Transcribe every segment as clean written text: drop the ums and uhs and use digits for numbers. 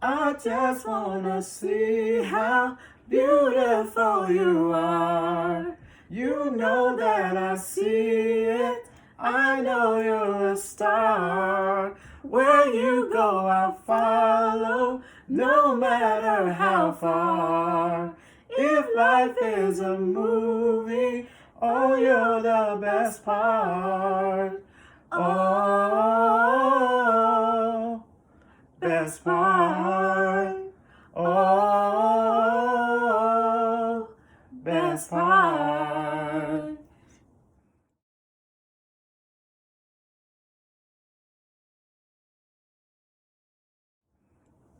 I just wanna see how beautiful you are. You know that I see it. I know you're a star. Where you go, I'll follow, no matter how far. If life is a movie, oh, you're the best part. Oh, best part. Oh, best part.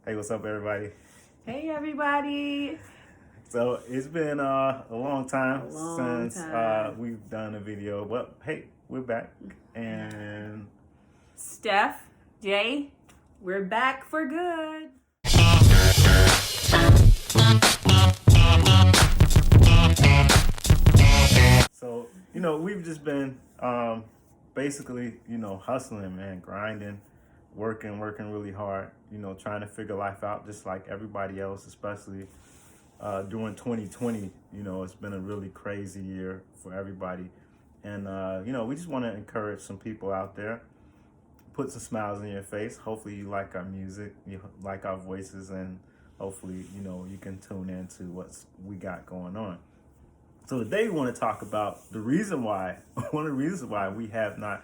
Hey, what's up, everybody? Hey, everybody. So it's been a long time long since time. we've done a video, but hey, we're back. And Steph, Jay, we're back for good. so, we've just been basically, hustling, man, grinding, working really hard, trying to figure life out just like everybody else, especially during 2020. It's been a really crazy year for everybody. And, we just want to encourage some people out there, put some smiles on your face. Hopefully you like our music, you like our voices, and hopefully, you can tune into what we got going on. So today we want to talk about the reason why, one of the reasons why we have not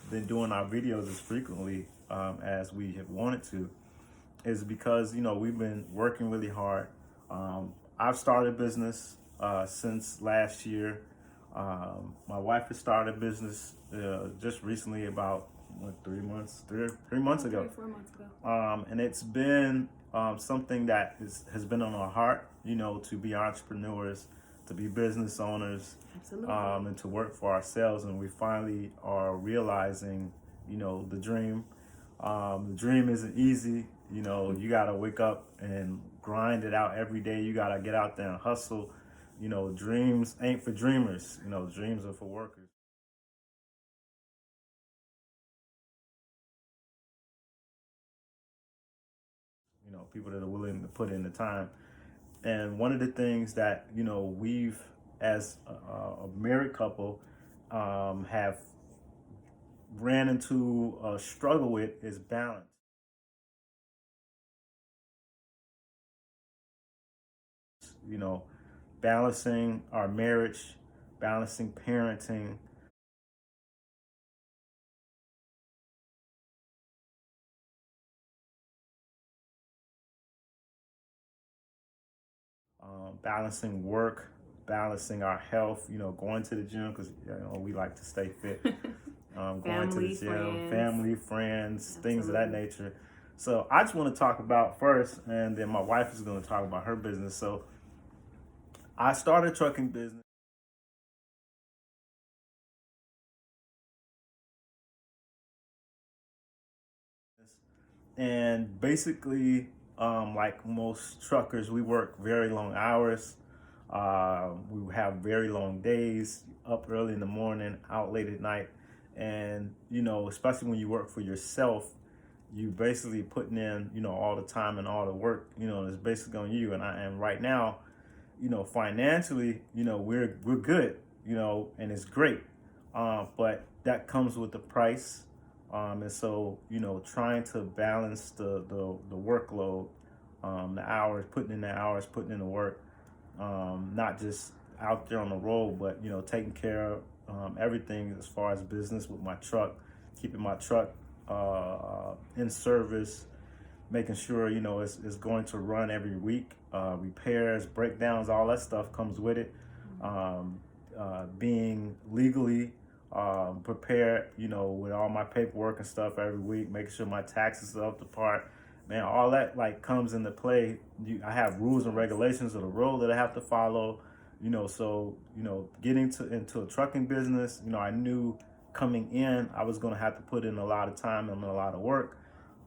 been doing our videos as frequently as we have wanted to, is because, we've been working really hard. I've started a business since last year. My wife has started a business just recently, about 3 months, three months ago. 4 months ago. And it's been something that has been on our heart, to be entrepreneurs, to be business owners, Absolutely. and to work for ourselves. And we finally are realizing, the dream. The dream isn't easy. You got to wake up and grind it out every day. You got to get out there and hustle. Dreams ain't for dreamers. Dreams are for workers. People that are willing to put in the time. And one of the things that, we've, as a married couple, have ran into a struggle with is balance. Balancing our marriage, balancing parenting. Balancing work, balancing our health, going to the gym because we like to stay fit. Going to the gym, friends. family, friends, Absolutely. Things of that nature. So I just want to talk about first, and then my wife is going to talk about her business. So I started a trucking business. And basically, like most truckers, we work very long hours. We have very long days, up early in the morning, out late at night. And, especially when you work for yourself, you basically putting in, all the time and all the work, is basically on you. And right now, financially, we're good, and it's great. But that comes with the price. And so, trying to balance the workload, the hours, putting in the hours, putting in the work, not just out there on the road, but, taking care of everything as far as business with my truck, keeping my truck in service, making sure, it's going to run every week. Repairs, breakdowns, all that stuff comes with it. Being legally prepared, with all my paperwork and stuff every week, making sure my taxes are up to par. Man, all that comes into play. I have rules and regulations of the road that I have to follow. So getting into a trucking business, I knew coming in I was going to have to put in a lot of time and a lot of work,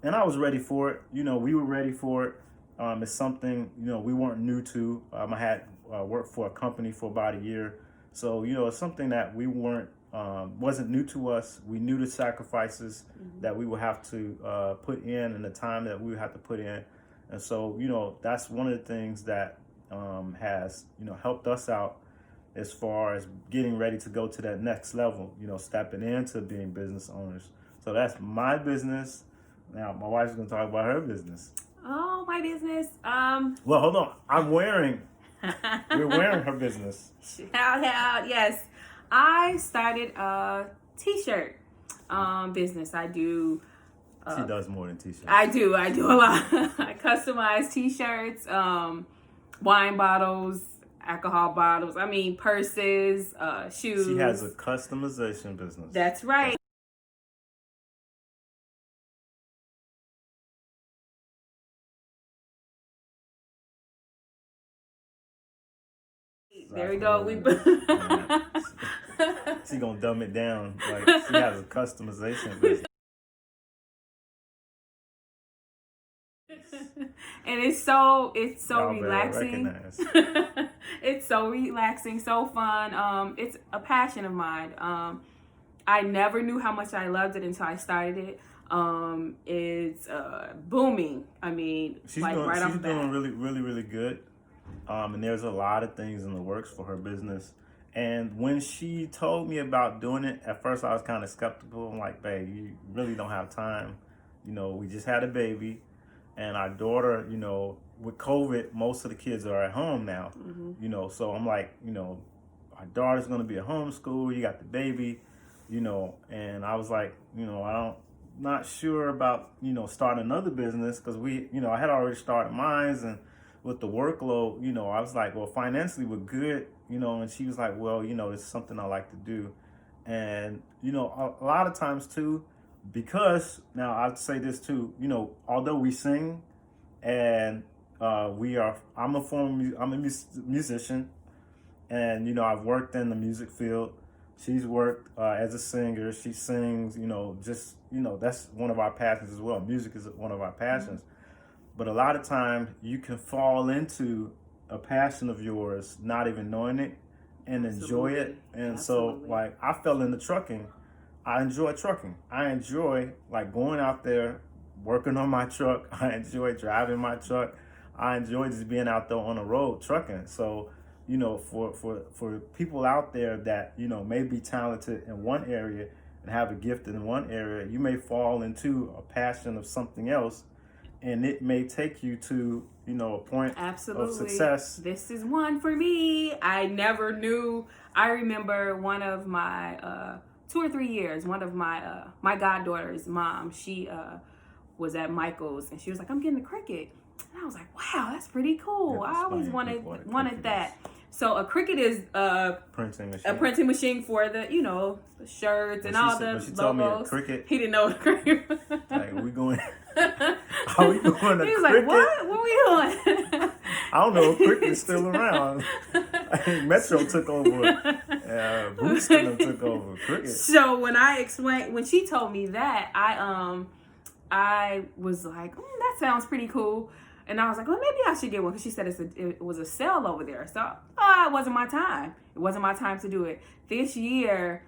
and I was ready for it. We were ready for it. It's something we weren't new to. I had worked for a company for about a year, so it's something that we weren't wasn't new to us. We knew the sacrifices that we would have to put in and the time that we would have to put in. And so, that's one of the things that has, helped us out as far as getting ready to go to that next level, stepping into being business owners. So that's my business. Now, my wife's going to talk about her business. Oh, my business. Well, hold on. We're wearing her business. Shout out. Yes. I started a t-shirt business. I do. She does more than t-shirts. I do a lot. I customize t-shirts, wine bottles, alcohol bottles. I mean, purses, shoes. She has a customization business. That's right. There we go. She gonna dumb it down. Like, she has a customization business. And it's so Y'all relaxing. It's so relaxing, so fun. It's a passion of mine. I never knew how much I loved it until I started it. It's booming. I mean, she's like doing, right off the bat. She's doing really, really, really good. And there's a lot of things in the works for her business. And when she told me about doing it, at first I was kind of skeptical. I'm like, babe, you really don't have time. We just had a baby. And our daughter, with COVID, most of the kids are at home now. So I'm like, our daughter's going to be at homeschool. You got the baby, and I was like, not sure about, starting another business because I had already started mine, and with the workload, I was like, well, financially we're good, and she was like, well, it's something I like to do. And, a lot of times too, because now I'd say this too, although we sing and I'm a musician, and, I've worked in the music field. She's worked as a singer. She sings, that's one of our passions as well. Music is one of our passions. But a lot of times you can fall into a passion of yours, not even knowing it, and enjoy it. And so, like, I fell into trucking. I enjoy trucking. I enjoy, like, going out there, working on my truck. I enjoy driving my truck. I enjoy just being out there on the road trucking. So, for people out there that, may be talented in one area and have a gift in one area, you may fall into a passion of something else. And it may take you to, a point of success. This is one for me. I never knew. I remember one of my 2 or 3 years, one of my my goddaughter's mom, she was at Michael's and she was like, I'm getting a Cricut. And I was like, wow, that's pretty cool. I always wanted that. So a Cricut is a printing machine for the, the shirts and all the logos. Told me a Cricut. He didn't know what a Cricut was. Like, are we going to He was like, what? What are we doing? I don't know if Cricket's still around. I think Metro took over. Booston took over Cricket. So when she told me that, I was like, that sounds pretty cool. And I was like, well, maybe I should get one because she said it was a sale over there. So it wasn't my time. It wasn't my time to do it. This year,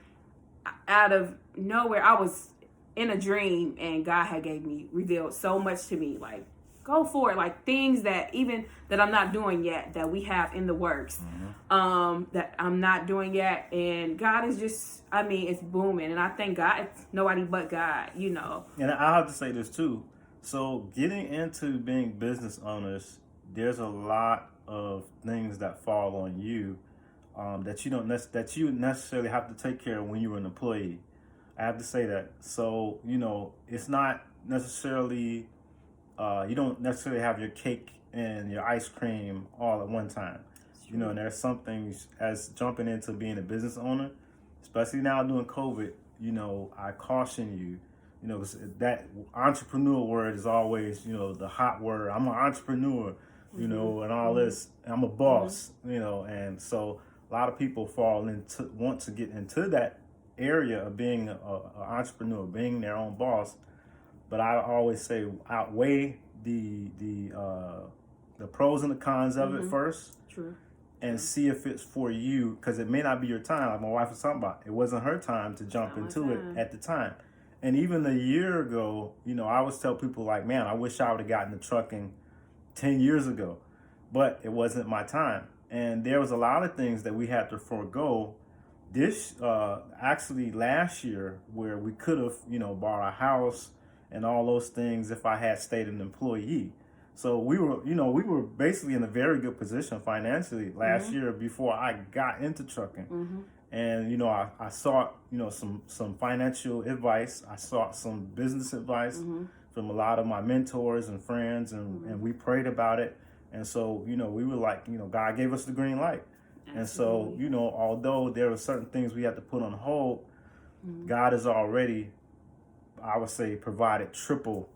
out of nowhere, I was in a dream and God had revealed so much to me. Like, go for it. Like, things that I'm not doing yet that we have in the works, that I'm not doing yet. And God is just, it's booming. And I thank God. It's nobody but God, And I have to say this too. So getting into being business owners, there's a lot of things that fall on you that you necessarily have to take care of when you're an employee. I have to say that. So, it's not necessarily, you don't necessarily have your cake and your ice cream all at one time. And there's some things as jumping into being a business owner, especially now during COVID, I caution you. That entrepreneur word is always, the hot word. I'm an entrepreneur, and all this. I'm a boss, and so a lot of people want to get into that area of being an entrepreneur, being their own boss. But I always say outweigh the pros and the cons of it first. True. and see if it's for you, because it may not be your time. Like my wife was talking about, it wasn't her time to jump into it at the time. And even a year ago, I always tell people like, man, I wish I would have gotten the trucking 10 years ago, but it wasn't my time. And there was a lot of things that we had to forego this actually last year, where we could have, bought a house and all those things if I had stayed an employee. So we were basically in a very good position financially last year before I got into trucking. And I sought some financial advice. I sought some business advice from a lot of my mentors and friends, and we prayed about it. And so we were like, God gave us the green light. Absolutely. And so although there were certain things we had to put on hold, God has already, I would say, provided triple,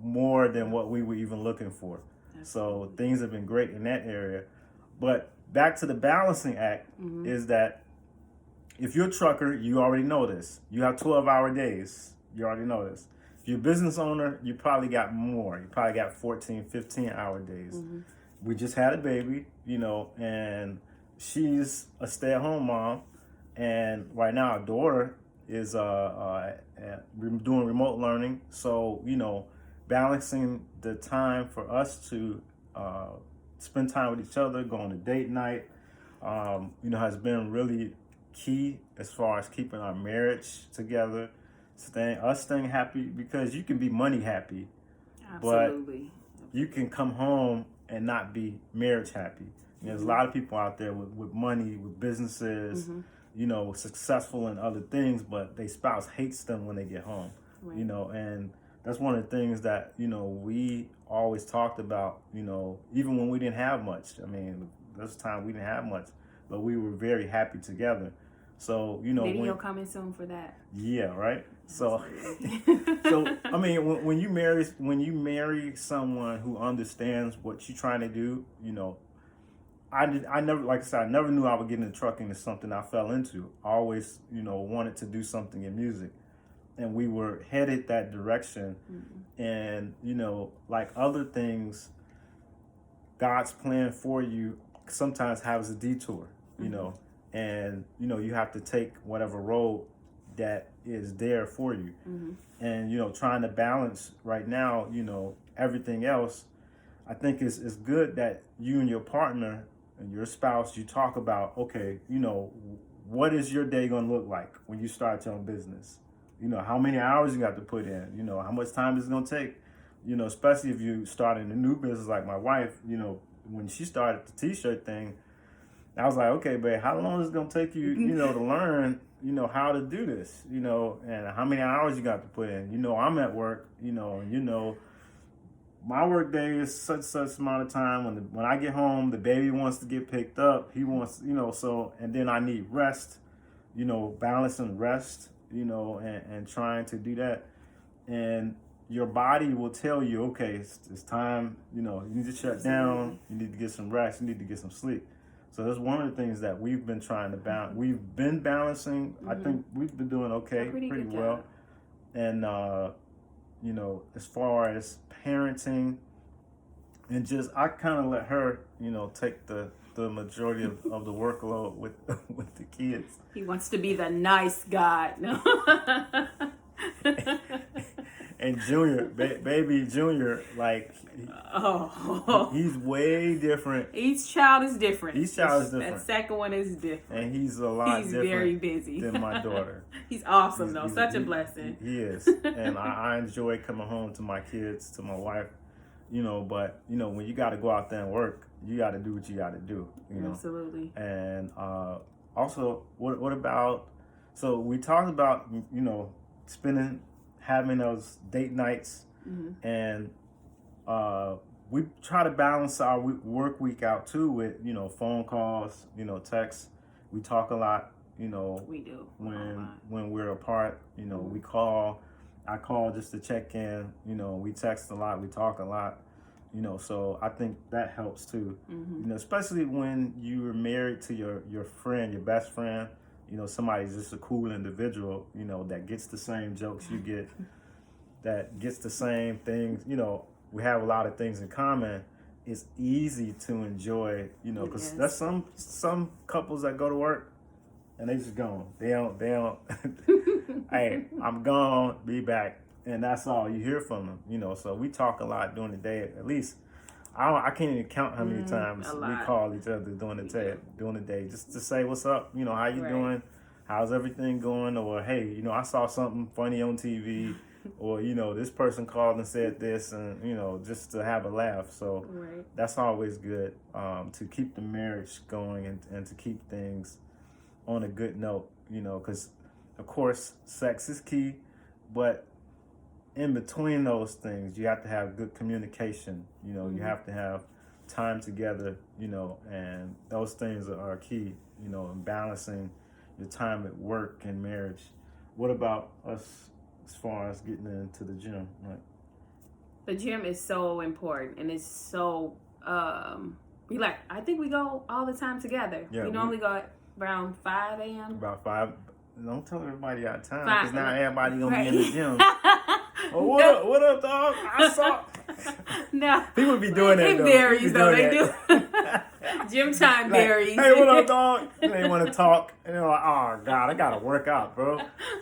more than what we were even looking for. Absolutely. So things have been great in that area. But back to the balancing act is that if you're a trucker, you already know this. You have 12-hour days. You already know this. If you're a business owner, you probably got more. You probably got 14, 15-hour days. We just had a baby, and she's a stay-at-home mom. And right now our daughter is doing remote learning. So, balancing the time for us to spend time with each other, go on a date night, has been really key as far as keeping our marriage together, staying happy, because you can be money happy. Absolutely. But you can come home and not be marriage happy. There's a lot of people out there with money, with businesses, successful in other things, but their spouse hates them when they get home. Right. And that's one of the things that, we always talked about, even when we didn't have much. I mean, there's a time we didn't have much, but we were very happy together. So, video coming soon for that. Yeah, right. So, I mean, when you marry someone who understands what you're trying to do, I never, like I said, I never knew I would get into trucking. Is something I fell into. I always, wanted to do something in music, and we were headed that direction. And like other things, God's plan for you sometimes has a detour. And you have to take whatever road that is there for you. And trying to balance right now, everything else. I think it's good that you and your partner and your spouse, you talk about, okay, what is your day going to look like when you start your own business? How many hours you got to put in, how much time is it going to take, especially if you starting a new business like my wife, when she started the t-shirt thing, I was like, okay, babe, how long is it going to take you, to learn, how to do this, and how many hours you got to put in? I'm at work, and my work day is such amount of time. When I get home, the baby wants to get picked up. He wants, so, and then I need rest, balancing rest, and trying to do that. And your body will tell you, okay, it's time, you need to shut down. You need to get some rest. You need to get some sleep. So that's one of the things that we've been trying to balance. We've been balancing. I think we've been doing okay, pretty well. And, as far as parenting, and just, I kind of let her, take the majority of the workload with the kids. He wants to be the nice guy. No. And Junior, baby Junior, like, he's way different. Each child is different. That second one is different. And he's a lot different. He's very busy than my daughter. He's awesome, though. Such a blessing. He is. And I enjoy coming home to my kids, to my wife, but, when you got to go out there and work, you got to do what you got to do, Absolutely. And also, what about, so we talked about, having those date nights, and we try to balance our work week out too with phone calls, texts. We talk a lot, we do when we're apart. We call. I call just to check in. We text a lot. We talk a lot. So I think that helps too. Especially when you're married to your friend, your best friend. Somebody's just a cool individual, that gets the same jokes you get, that gets the same things. We have a lot of things in common, it's easy to enjoy, you know, because Yes. there's some couples that go to work and they just gone. They don't. Hey, I'm gone. Be back, and that's all you hear from them. You know, so we talk a lot during the day. At least I can't even count how many times a we lot. call each other during the day, just to say what's up. You know, how you Right. doing? How's everything going? Or hey, you know, I saw something funny on TV. Or, you know, this person called and said this, and, you know, just to have a laugh. So Right. that's always good, to keep the marriage going and to keep things on a good note, you know, because, of course, sex is key, but in between those things, you have to have good communication. You know, you have to have time together, you know, and those things are key, you know, in balancing your time at work and marriage. What about us as far as getting into the gym? Like, The gym is so important, and it's so I think we go all the time together. Yeah, we normally go at around 5 a.m. about 5. Don't tell everybody out of time, 5. because now everybody gonna be in the gym. Oh, No. what up, dog? I saw. No. People be doing that, It though. varies, People though. doing They that. do. Gym time Like, varies. hey, what up, dog? And they want to talk, and they're like, "Oh God, I gotta work out, bro.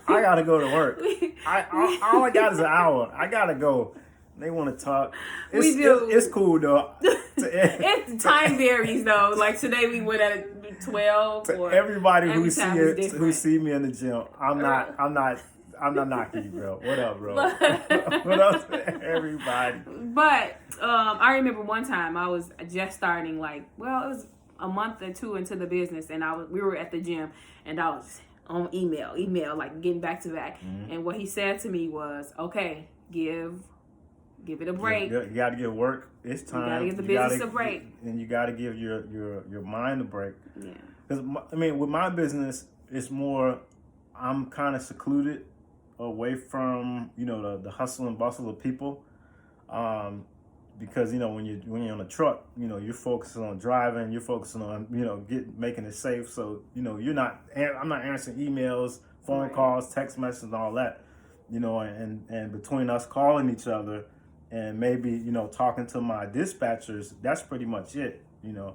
I gotta go to work. All I got is an hour. I gotta go." They want to talk. We do. It's cool though. It's time varies though. Like today we went at 12. To or everybody who every time is who different. see me in the gym, I'm not knocking you, bro. What up, bro? But- What up to everybody? But I remember one time I was just starting, like, well, it was a month or two into the business, and we were at the gym, and I was on email, like getting back to back. Mm-hmm. And what he said to me was, "Okay, give it a break." You got to give work. It's time. gotta give the business a break. And you got to give your mind a break. Yeah. Because I mean, with my business, it's more. I'm kind of secluded away from, you know, the hustle and bustle of people, because, you know, when you're on a truck, you know, you're focusing on driving, you're focusing on, you know, making it safe. So, you know, I'm not answering emails, phone Right. calls, text messages, and all that, you know, and between us calling each other and maybe, you know, talking to my dispatchers, that's pretty much it, you know.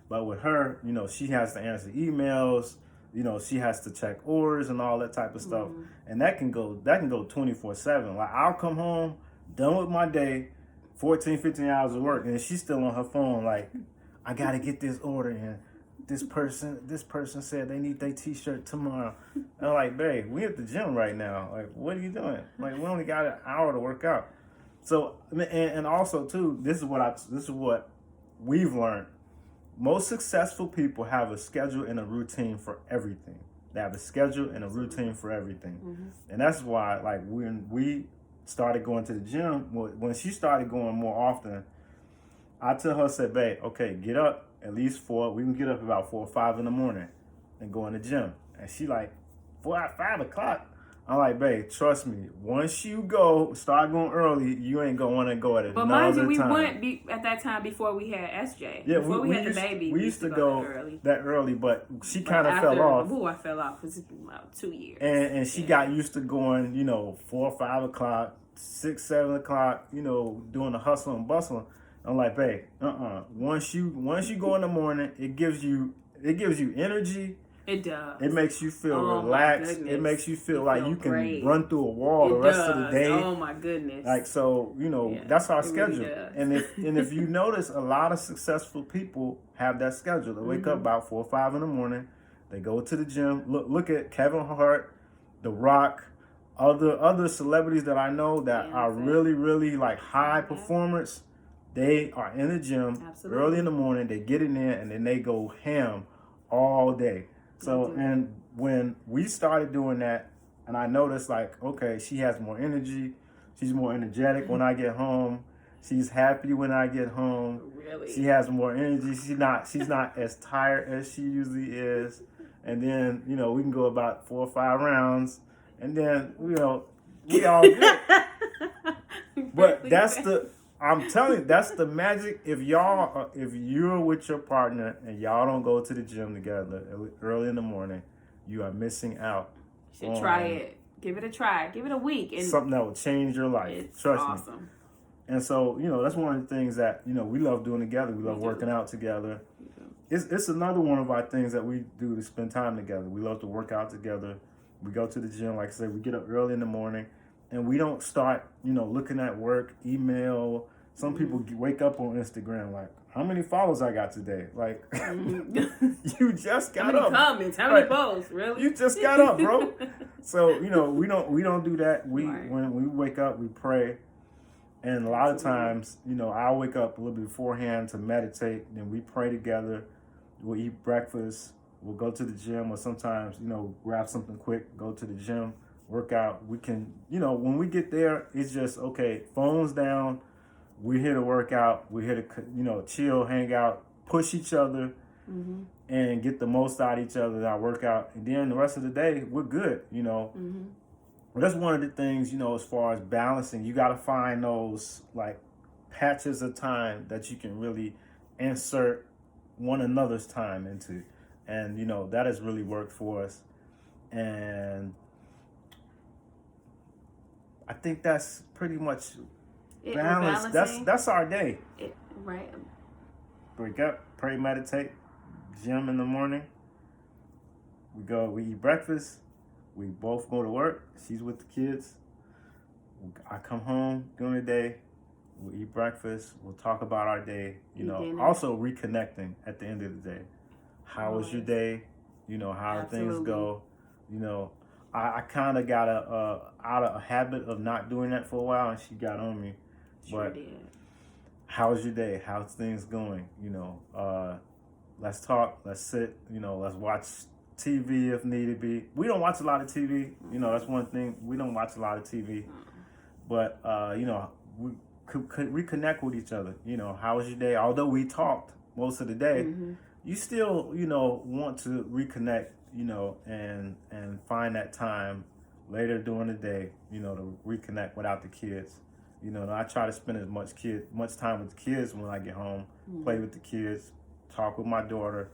But with her, you know, she has to answer emails, you know, she has to check orders and all that type of stuff. Mm-hmm. And that can go 24/7. Like, I'll come home, done with my day, 14, 15 hours of work, and she's still on her phone like, I got to get this order in. This person said they need their t-shirt tomorrow. And I'm like, babe, we at the gym right now. Like, what are you doing? Like, we only got an hour to work out. So, and also too, this is what we've learned. Most successful people have a schedule and a routine for everything. They have a schedule and a routine for everything. Mm-hmm. And that's why, like, when we started going to the gym, when she started going more often, I tell her, said, babe, okay, get up at least we can get up about 4 or 5 in the morning and go in the gym. And she like, 5 o'clock? I'm like, babe, trust me. Once you start going early, you ain't gonna want to go at But mind you, another we time. went at that time before we had SJ. Yeah, before we had used, the baby, we used to go that early. that early, but she But kind of after- fell off. Ooh, I fell off because it's been about 2 years. And she got used to going, you know, 4 or 5 o'clock, 6, 7 o'clock, you know, doing the hustle and bustle. I'm like, babe, Once you go in the morning, it gives you energy. It does. It makes you feel Oh, my relaxed. goodness. It makes you feel You like feel you can great. run through a wall the It rest does. of the day. Oh my goodness. Like, so, you know, Yeah, that's our it really schedule. does. And if you notice, a lot of successful people have that schedule. They wake up about 4 or 5 in the morning. They go to the gym. Look at Kevin Hart, The Rock, other celebrities that I know that are really, really like high performers. They are in the gym early in the morning. They get in there and then they go ham all day. So, and when we started doing that, and I noticed, like, okay, she has more energy. She's more energetic when I get home. She's happy when I get home. Really? She has more energy. She's not as tired as she usually is. And then, you know, we can go about 4 or 5 rounds, and then, you know, we all good. But I'm telling you, that's the magic. If you're with your partner and y'all don't go to the gym together early in the morning, you are missing out. You should try it. Give it a try. Give it a week. And something that will change your life. it's Trust awesome. me. And so, that's one of the things that, we love doing together. We love working out together. It's another one of our things that we do to spend time together. We love to work out together. We go to the gym. Like I said, we get up early in the morning, and we don't start, looking at work, email. Some people wake up on Instagram like, how many followers I got today? Like, you just got how many up. Comments? How many posts? Really? You just got up, bro. So, we don't do that. Right. When we wake up, we pray. And a lot of times, I'll wake up a little bit beforehand to meditate, and we pray together. We'll eat breakfast. We'll go to the gym, or sometimes, grab something quick, go to the gym, work out. We can, when we get there, it's just, okay, phones down. We're here to work out. We're here to, chill, hang out, push each other, and get the most out of each other in our workout. And then the rest of the day, we're good, But that's one of the things, as far as balancing, you got to find those like patches of time that you can really insert one another's time into. And, that has really worked for us. And I think that's pretty much balance. That's our day. Right. Wake up, pray, meditate, gym in the morning. We eat breakfast. We both go to work. She's with the kids. I come home during the day. We'll eat breakfast. We'll talk about our day. Also reconnecting at the end of the day. How was your day? How things go? I kind of got out of a habit of not doing that for a while, and she got on me. Sure But did. how was your day? How's things going? Let's talk. Let's sit. Let's watch TV if needed be. We don't watch a lot of TV. That's one thing. We don't watch a lot of TV. But, we could reconnect with each other. How was your day? Although we talked most of the day, you still, want to reconnect, and find that time later during the day, to reconnect without the kids. I try to spend as much time with the kids when I get home, play with the kids, talk with my daughter,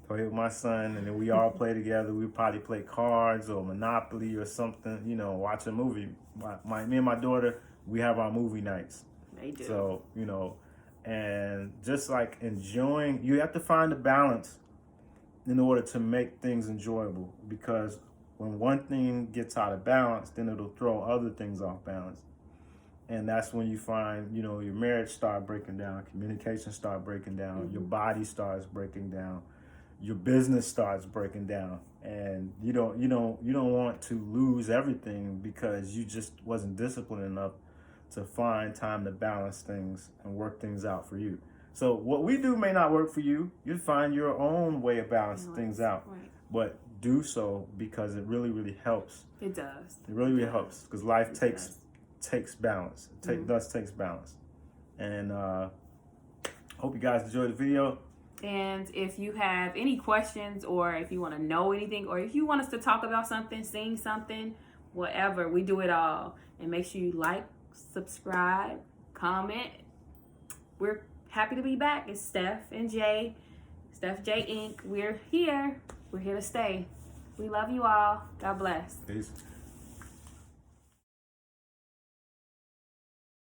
play with my son, and then we all play together. We probably play cards or Monopoly or something, watch a movie. Me and my daughter, we have our movie nights. They do. So, and just like enjoying, you have to find a balance in order to make things enjoyable, because when one thing gets out of balance, then it'll throw other things off balance. And that's when you find, your marriage start breaking down, communication start breaking down, your body starts breaking down, your business starts breaking down, and you don't want to lose everything because you just wasn't disciplined enough to find time to balance things and work things out for you. So what we do may not work for you. You find your own way of balancing things out, but do so because it really, really helps. It does. It really, really helps, because life takes balance. It takes balance. And hope you guys enjoyed the video. And if you have any questions, or if you want to know anything, or if you want us to talk about something, sing something, whatever, we do it all. And make sure you like, subscribe, comment. We're happy to be back. It's Steph and Jay, Steph J Inc. We're here to stay. We love you all. God bless. Peace.